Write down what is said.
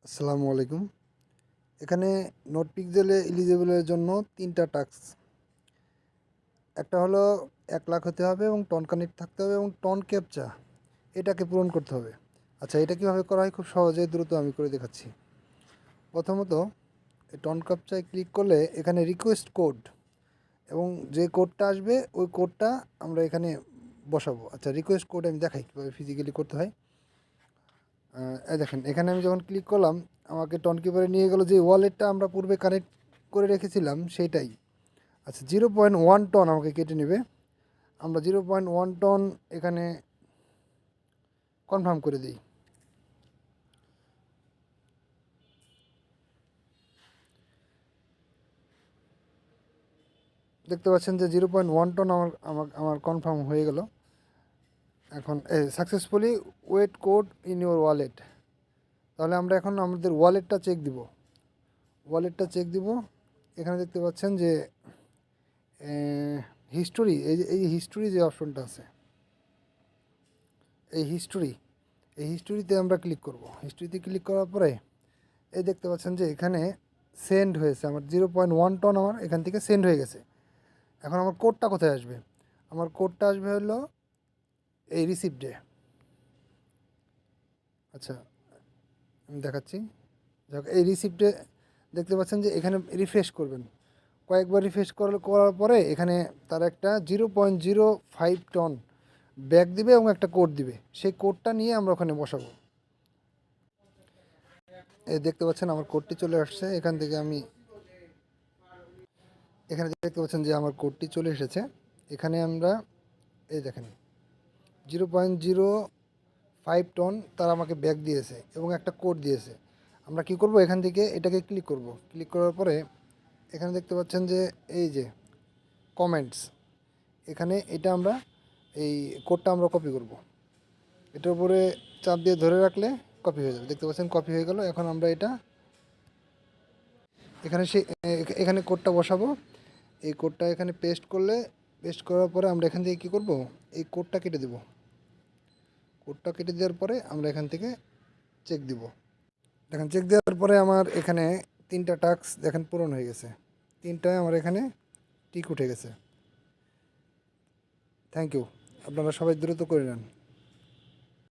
আসসালামু আলাইকুম। এখানে নোটপিকজেলে এলিজিবলের জন্য ৩টা টাস্ক। একটা হলো ১,০০,০০০ হতে হবে এবং টন কানেক্ট থাকতে হবে এবং টন ক্যাপচা এটাকে পূরণ করতে হবে। আচ্ছা, এটা কীভাবে করা হয় খুব সহজে দ্রুত আমি করে দেখাচ্ছি। প্রথমত এই টন ক্যাপচায় ক্লিক করলে এখানে রিকোয়েস্ট কোড এবং যে কোডটা আসবে ওই কোডটা আমরা এখানে বসাবো। আচ্ছা, রিকোয়েস্ট কোড আমি দেখাই কীভাবে ফিজিক্যালি করতে হয়। এই দেখেন, এখানে আমি যখন ক্লিক করলাম আমাকে টন কিপারে নিয়ে গেল যে ওয়ালেটটা আমরা পূর্বে কানেক্ট করে রেখেছিলাম সেইটাই। আচ্ছা, 0.1 টন আমাকে কেটে নেবে। আমরা 0.1 টন এখানে কনফার্ম করে দিই। দেখতে পাচ্ছেন যে 0.1 টন আমার কনফার্ম হয়ে গেল। এখন successfully wait code in your wallet. তাহলে আমরা এখন আমাদের ওয়ালেটটা চেক দিব। এখানে দেখতে পাচ্ছেন যে হিস্টোরি, এই হিস্টোরি যে অপশনটা আছে, এই হিস্টোরিতে আমরা ক্লিক করব। হিস্টোরিতে ক্লিক করার পরে এই দেখতে পাচ্ছেন যে এখানে সেন্ড হয়েছে আমার 0.1 টন আমার এখান থেকে সেন্ড হয়ে গেছে। এখন আমার কোডটা কোথায় আসবে? আমার কোডটা আসবে হলো এই রিসিপ্টে। আচ্ছা, আমি দেখাচ্ছি। যাক, এই রিসিপ্টে দেখতে পাচ্ছেন যে এখানে রিফ্রেশ করবেন। কয়েকবার রিফ্রেশ করার পরে এখানে তার একটা 0.05 টন ব্যাগ দিবে এবং একটা কোড দিবে। সেই কোডটা নিয়ে আমরা ওখানে বসাবো। এই দেখতে পাচ্ছেন আমার কোডটি চলে আসছে। এখানে দেখতে পাচ্ছেন যে আমার কোডটি চলে এসেছে। এখানে আমরা এই দেখেন 0.05 টন তারা আমাকে ব্যাগ দিয়েছে এবং একটা কোড দিয়েছে। আমরা কি করব, এখান থেকে এটাকে ক্লিক করব। ক্লিক করার পরে এখানে দেখতে পাচ্ছেন যে এই যে কমেন্টস, এখানে এটা আমরা এই কোডটা আমরা কপি করব। এটার উপরে চাপ দিয়ে ধরে রাখলে কপি হয়ে যাবে। দেখতে পাচ্ছেন কপি হয়ে গেল। এখন আমরা এটা এখানে কোডটা বসাবো। এই কোডটা এখানে পেস্ট করার পরে আমরা এখান থেকে কী করব, এই কোডটা কেটে দেব। কোডটা কেটে দেওয়ার পরে আমরা এখান থেকে চেক দিব। দেখেন, চেক দেওয়ার পরে আমার এখানে 3টা টাস্ক দেখেন পূরণ হয়ে গেছে। 3টায় আমার এখানে টিক উঠে গেছে। Thank you. আপনারা সবাই দ্রুত করে নেন।